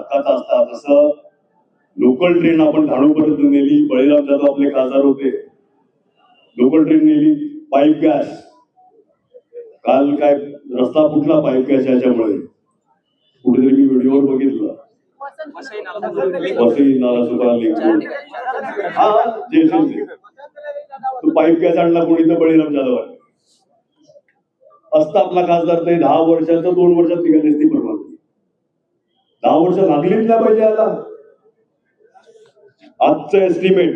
हक्काचा असता. जसं लोकल ट्रेन आपण धाणूपर्यंत नेली, बळीराम जाधव आपले खासदार होते, लोकल ट्रेन नेली, पाईप गॅस. काल काय रस्ता फुटला पाईप गॅस याच्यामुळे, कुठेतरी मी व्हिडिओवर बघितलं. वसई नाला सुद्धा हा तो पाईप गॅस आणला कोणी तर बळीराम जाधव असता आपला खासदार. ते 10 वर्षाचं 2 वर्षात निघाली असती परवानगी. 10 वर्ष लागलीच नाही पाहिजे आता. आजचं एस्टिमेट,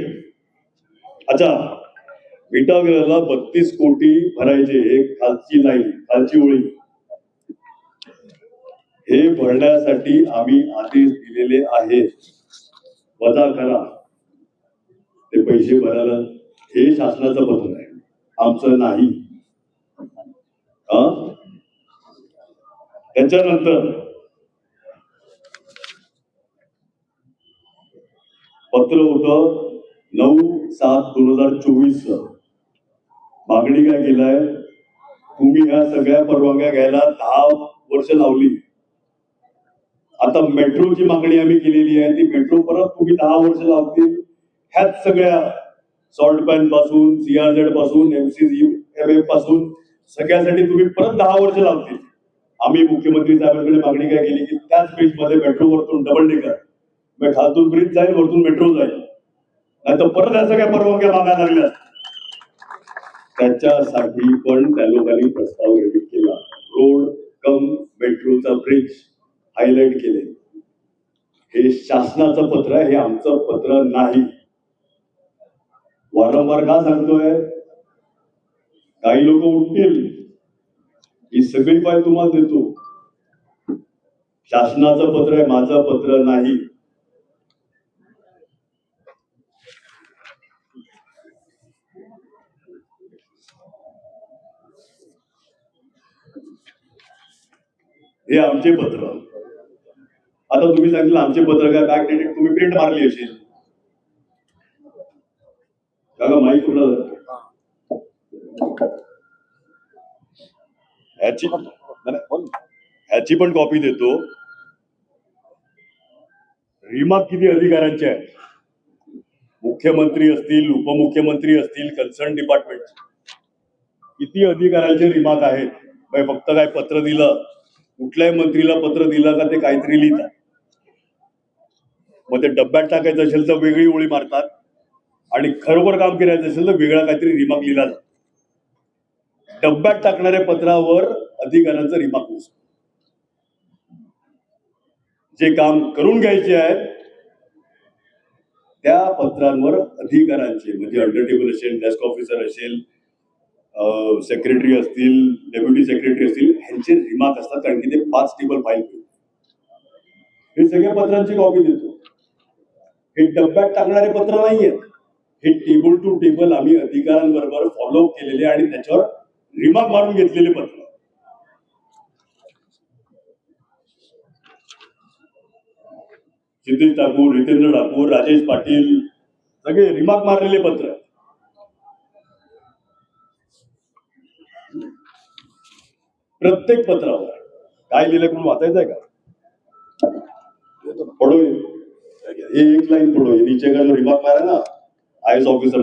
अच्छा विटागृहला 32 कोटी भरायचे. एक खालची लाईन, खालची ओळी, हे भरण्यासाठी आम्ही आदेश दिलेले आहेत. वजा करा ते पैसे भरायला. हे शासनाचं पत्र आहे, आमचं नाही. त्याच्यानंतर पत्र होतं 9/7/2024. मागणी काय केलाय, तुम्ही ह्या सगळ्या परवानग्या घ्यायला 10 वर्ष लावली. आता मेट्रोची मागणी आम्ही केलेली आहे, ती मेट्रो परत तुम्ही 10 वर्ष लावतील. ह्याच सगळ्या सॉल्ट पॅन पासून, CRZ पासून, MCCMF पासून सगळ्यासाठी तुम्ही परत 10 वर्ष लावतील. आम्ही मुख्यमंत्री साहेबांकडे मागणी काय केली की त्याच ब्रिज मध्ये मेट्रो वरतून डबल डेकर, मग खालतून ब्रिज जाईल, वरतून मेट्रो जाईल. नाही तर परत या सगळ्या परवानग्या मागायला लागल्या. त्याच्यासाठी पण त्या लोकांनी प्रस्ताव केला. रोड कम मेट्रोचा ब्रिज हायलाइट केले. हे शासनाचं पत्र आहे, हे आमचं पत्र नाही. वारंवार का सांगतोय, काही लोक उठतील, ही सगळी फाईल तुम्हाला देतो. शासनाचं पत्र आहे, माझं पत्र नाही. हे आमचे पत्र. आता तुम्ही सांगितलं आमचे पत्र काय बॅक डेटिंग, तुम्ही प्रिंट मारली असेल का माहिती कुणाला? ह्याची पण कॉपी देतो. रिमार्क किती अधिकाऱ्यांचे आहेत, मुख्यमंत्री असतील, उपमुख्यमंत्री असतील, कन्सर्न डिपार्टमेंट, किती अधिकाऱ्यांचे रिमार्क आहेत. फक्त काय पत्र दिलं, कुठल्याही मंत्रीला पत्र दिलं का ते काहीतरी लिहितात, मग ते डब्यात टाकायचं असेल तर वेगळी ओळी मारतात, आणि खरोखर काम करायचं असेल तर वेगळा काहीतरी रिमार्क लिहिला जातो. डब्यात टाकणाऱ्या पत्रावर अधिकाऱ्यांचा रिमार्क नसतो. जे काम करून घ्यायचे आहेत त्या पत्रांवर अधिकाऱ्यांचे, म्हणजे अंडर टेबल असेल, डेस्क ऑफिसर असेल, सेक्रेटरी असतील, डेप्युटी सेक्रेटरी असतील, ह्यांचे रिमार्क असतात, कारण की ते 5 टेबल फाईल. हे सगळ्या पत्रांची कॉपी देतो. हे डब्यात टाकणारे पत्र नाहीयेत, हे टेबल टू टेबल आम्ही अधिकाऱ्यांबरोबर फॉलोअप केलेले आणि त्याच्यावर रिमार्क मारून घेतलेले पत्र. क्षितिज ठाकूर, हितेंद्र ठाकूर, राजेश पाटील, सगळे रिमार्क मारलेले पत्र. प्रत्येक पत्रावर काय लिहिलं म्हणून वाचायचंय का? पडो, एक लाईन पडो, नीचे का जो रिमार्क मारा ना IAS ऑफिसर